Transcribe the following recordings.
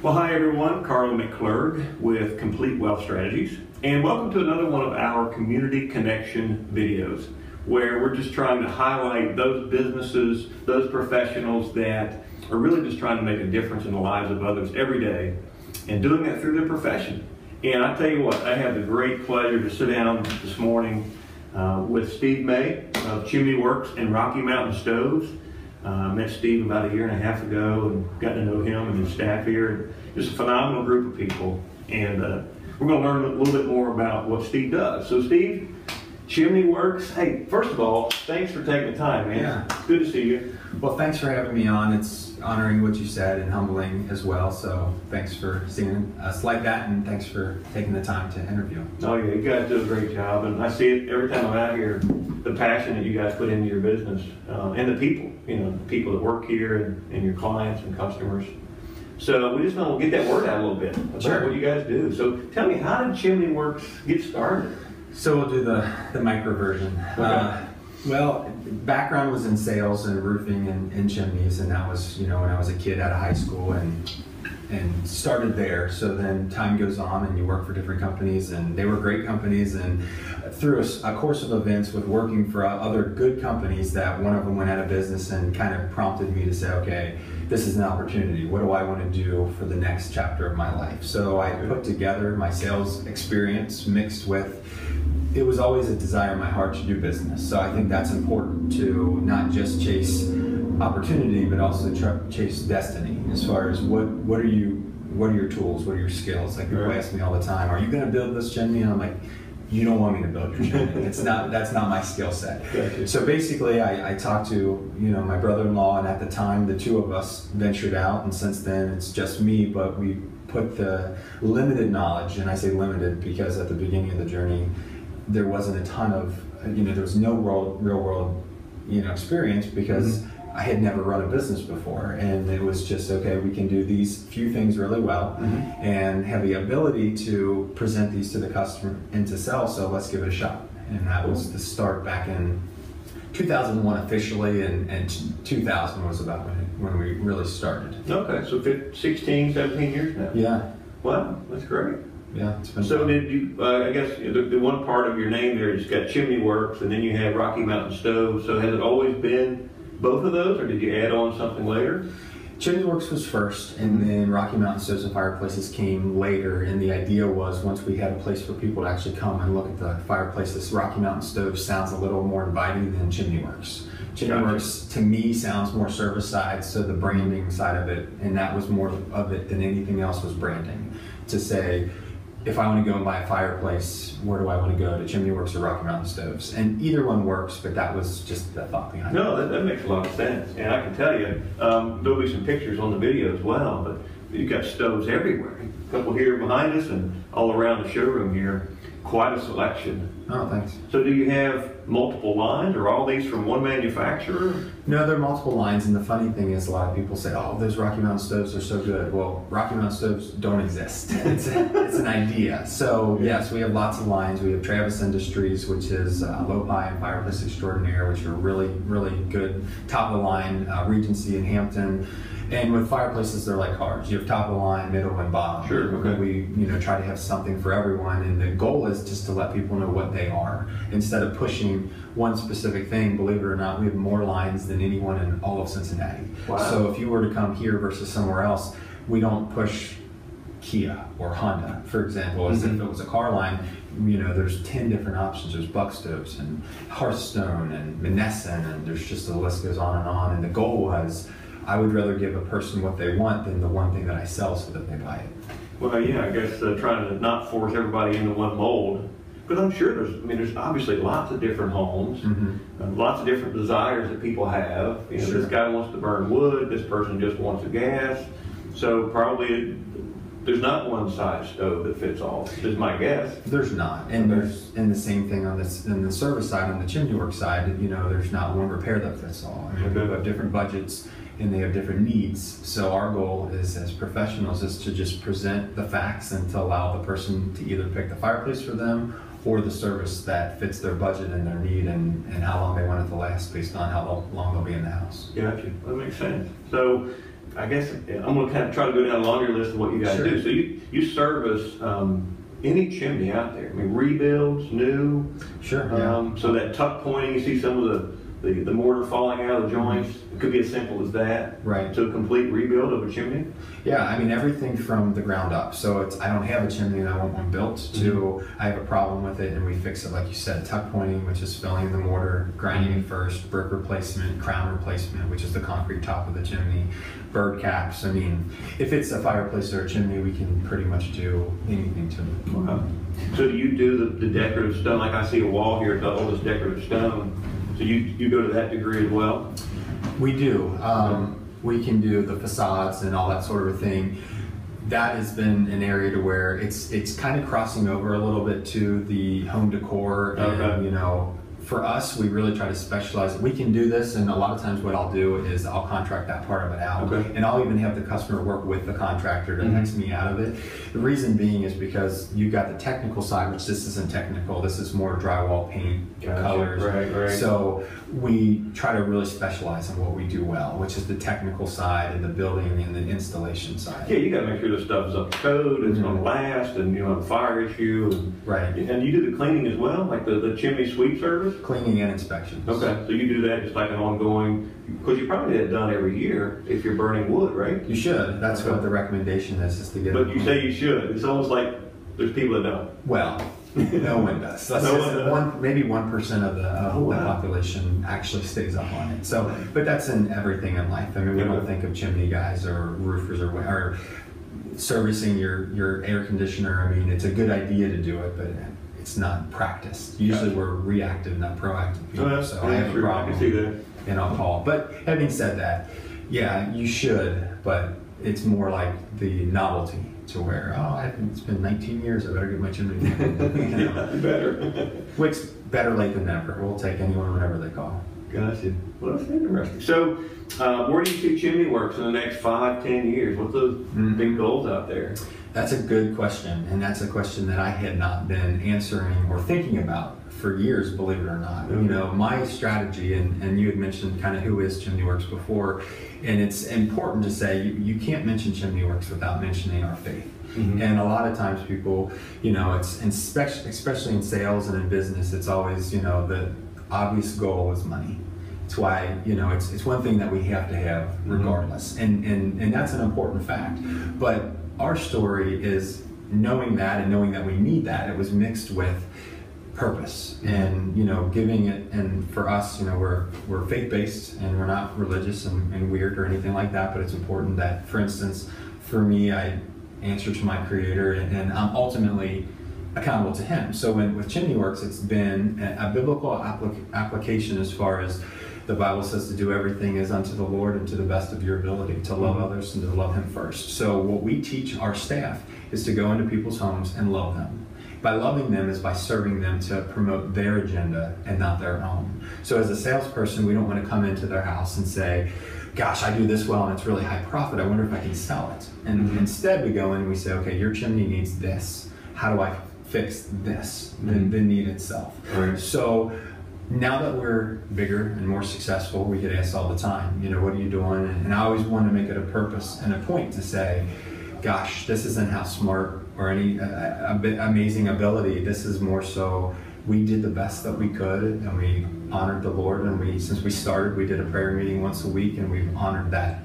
Well, hi everyone, Carl McClurg with Complete Wealth Strategies, and welcome to another one of our Community Connection videos, where we're just trying to highlight those businesses, those professionals that are really just trying to make a difference in the lives of others every day, and doing that through their profession. And I tell you what, I had the great pleasure to sit down this morning with Steve May of Chimney Works and Rocky Mountain Stoves. Met Steve about a year and a half ago and got to know him and his staff here. Just a phenomenal group of people, and we're going to learn a little bit more about what Steve does. So Steve, Chimney Works, hey, first of all, thanks for taking the time, man. Yeah. Good to see you. Well, thanks for having me on. It's honoring what you said and humbling as well, so thanks for seeing us like that, and thanks for taking the time to interview. Oh yeah, you guys do a great job, and I see it every time I'm out here, the passion that you guys put into your business, and the people, the people that work here, and your clients and customers. So we just want to get that word out a little bit about what you guys do. So tell me, how did Chimney Works get started? So we'll do the micro version. Okay. Well, background was in sales and roofing and chimneys, and that was, when I was a kid out of high school and started there. So then time goes on and you work for different companies, and they were great companies, and through a course of events with working for other good companies, that one of them went out of business and kind of prompted me to say, okay, this is an opportunity. What do I want to do for the next chapter of my life? So I put together my sales experience mixed with, it was always a desire in my heart to do business. So I think that's important, to not just chase opportunity, but also chase destiny. As far as what are your tools? What are your skills? Like, people ask me all the time, are you going to build this chimney? And I'm like, you don't want me to build your chimney. That's not my skill set. Gotcha. So basically, I talked to my brother-in-law, and at the time the two of us ventured out, and since then it's just me. But we put the limited knowledge, and I say limited because at the beginning of the journey there wasn't a ton of there was no real world experience, because I had never run a business before, and it was just, okay, we can do these few things really well and have the ability to present these to the customer and to sell, so let's give it a shot. And that was the start back in 2001 officially, and 2000 was about when we really started. Okay, so 16, 17 years now. Yeah. Wow, that's great. Yeah, it's been so fun. did you, I guess the one part of your name there, it's got Chimney Works, and then you have Rocky Mountain Stoves. So has it always been both of those, or did you add on something later? Chimney Works was first, and then Rocky Mountain Stoves and Fireplaces came later. And the idea was, once we had a place for people to actually come and look at the fireplaces, Rocky Mountain Stoves sounds a little more inviting than Chimney Works. Chimney Works, to me, sounds more service side, so the branding side of it, and that was more of it than anything else, was branding. To say, if I want to go and buy a fireplace, where do I want to go, to Chimney Works or Rocky Mountain Stoves? And either one works, but that was just the thought behind it. No, that makes a lot of sense. And I can tell you, there'll be some pictures on the video as well, but you've got stoves everywhere. A couple here behind us and all around the showroom here. Quite a selection. Oh, thanks. So do you have multiple lines, or all these from one manufacturer? No, there are multiple lines, and the funny thing is, a lot of people say, oh, those Rocky Mountain Stoves are so good. Well, Rocky Mountain Stoves don't exist. It's an idea. So yes, we have lots of lines. We have Travis Industries, which is low-pi and fireplace extraordinaire, which are really, really good, top of the line. Regency and Hampton. And with fireplaces, they're like cars. You have top of the line, middle, and bottom. Sure. Okay. We try to have something for everyone, and the goal is just to let people know what they are, instead of pushing one specific thing. Believe it or not, we have more lines than anyone in all of Cincinnati. Wow. So if you were to come here versus somewhere else, we don't push Kia or Honda, for example, as if it was a car line. There's 10 different options. There's Buck Stoves and Hearthstone and Menneson, and there's just, the list goes on and on. And the goal was, I would rather give a person what they want than the one thing that I sell, so that they buy it. Well, yeah, I guess trying to not force everybody into one mold, because I'm sure there's obviously lots of different homes, lots of different desires that people have. This guy wants to burn wood, this person just wants a gas. So probably there's not one size stove that fits all, is my guess. There's not, and the same thing on the service side, on the Chimney Works side. There's not one repair that fits all. People have different budgets, and they have different needs. So our goal is, as professionals, is to just present the facts and to allow the person to either pick the fireplace for them or the service that fits their budget and their need, and how long they want it to last based on how long they'll be in the house. Gotcha. That makes sense. So I guess I'm going to kind of try to go down a longer list of what you guys do. So you service any chimney out there. I mean, rebuilds, new. Sure. So that tuck pointing, you see some of the mortar falling out of the joints. It could be as simple as that. Right. To a complete rebuild of a chimney. Yeah, I mean everything from the ground up. So I don't have a chimney and I want one built. To I have a problem with it and we fix it, like you said, tuck pointing, which is filling the mortar, grinding it first, brick replacement, crown replacement, which is the concrete top of the chimney, bird caps. I mean, if it's a fireplace or a chimney, we can pretty much do anything to it. Wow. So do you do the decorative stone? Like I see a wall here, it's all this decorative stone. So you go to that degree as well? We do. We can do the facades and all that sort of thing. That has been an area to where it's kind of crossing over a little bit to the home decor. And, you know, for us, we really try to specialize. We can do this, and a lot of times what I'll do is I'll contract that part of it out. And I'll even have the customer work with the contractor to X me out of it. The reason being is because you've got the technical side, which this isn't technical. This is more drywall, paint, colors. Right. So we try to really specialize in what we do well, which is the technical side and the building and the installation side. Yeah, you got to make sure the stuff is up to code, it's going to last, and you don't have a fire issue. And, and you do the cleaning as well, like the chimney sweep service? Cleaning and inspections. Okay, so you do that just like an ongoing, because you probably get it done every year if you're burning wood, right? You should. That's what the recommendation is to get But you say you should. It's almost like there's people that don't. Well, no one does. Maybe 1% of the population actually stays up on it. So, but that's in everything in life. I mean, we don't think of chimney guys or roofers or servicing your air conditioner. I mean, it's a good idea to do it, but it's not practiced. Usually we're reactive, not proactive people. So I have a problem. I can see that. And I'll call. But having said that, yeah, you should, but it's more like the novelty to where, it's been 19 years, I better get my chimney. You better. Which, better late than never. We'll take anyone whenever they call. Gotcha. Well, that's interesting. So, where do you see Chimney Works in the next 5-10 years? What's those big goals out there? That's a good question, and that's a question that I had not been answering or thinking about for years, believe it or not. You know, my strategy, and you had mentioned kind of who is Chimney Works before, and it's important to say you can't mention Chimney Works without mentioning our faith. And a lot of times people, you know, it's especially in sales and in business, it's always, you know, the obvious goal is money. It's why, you know, it's one thing that we have to have regardless, and that's an important fact. But our story is knowing that and knowing that we need that. It was mixed with purpose and, you know, giving it. And for us, you know, we're faith-based and we're not religious and weird or anything like that, but it's important that, for instance, for me, I answer to my Creator and I'm ultimately accountable to Him. So with Chimney Works, it's been a biblical application as far as the Bible says to do everything as unto the Lord and to the best of your ability, to love others and to love Him first. So what we teach our staff is to go into people's homes and love them. By loving them is by serving them to promote their agenda and not their own. So as a salesperson, we don't want to come into their house and say, gosh, I do this well and it's really high profit. I wonder if I can sell it. And instead we go in and we say, okay, your chimney needs this. How do I fix this? The need itself. So now that we're bigger and more successful, we get asked all the time, you know, what are you doing? And I always want to make it a purpose and a point to say, gosh, this isn't how smart or any amazing ability. This is more so we did the best that we could and we honored the Lord. And since we started, we did a prayer meeting once a week and we've honored that,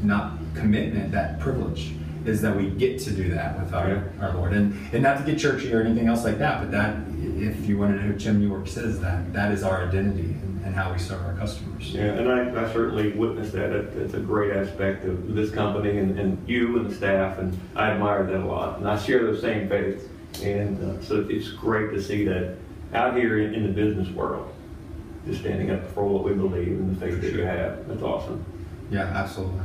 not commitment, that privilege is that we get to do that with our Lord. And not to get churchy or anything else like that, but that, if you want to know who Chimney Works is, that is our identity and how we serve our customers. Yeah, and I certainly witnessed that. It's a great aspect of this company and you and the staff, and I admire that a lot. And I share those same faiths. And so it's great to see that out here in the business world, just standing up for what we believe and the faith that you have. That's awesome. Yeah, absolutely.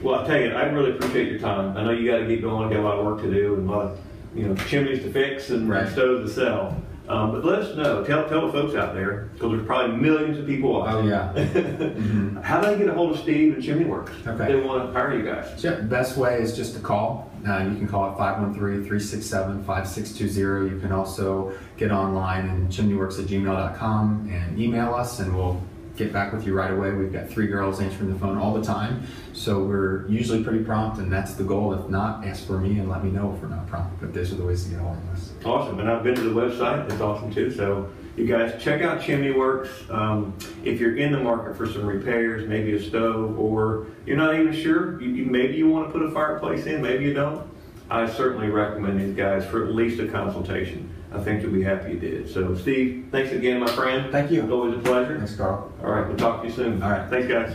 Well, I tell you, I really appreciate your time. I know you got to keep going, got a lot of work to do, and a lot of, you know, chimneys to fix and stoves to sell. But let us know. Tell the folks out there, because there's probably millions of people watching. Oh yeah. How do they get a hold of Steve and Chimney Works? If they want to hire you guys. Yeah, best way is just to call. You can call at 513-367-5620. You can also get online and chimneyworks@gmail.com and email us, and we'll get back with you right away. We've got 3 girls answering the phone all the time, so we're usually pretty prompt, and that's the goal. If not, ask for me and let me know if we're not prompt, but those are the ways to get a hold of us. Awesome, and I've been to the website. It's awesome too. So you guys check out Chimney Works. If you're in the market for some repairs, maybe a stove, or you're not even sure, maybe you want to put a fireplace in, maybe you don't, I certainly recommend these guys for at least a consultation. I think you'll be happy you did. So Steve, thanks again, my friend. Thank you. It's always a pleasure. Thanks, Carl. All right, we'll talk to you soon. All right. Thanks, guys.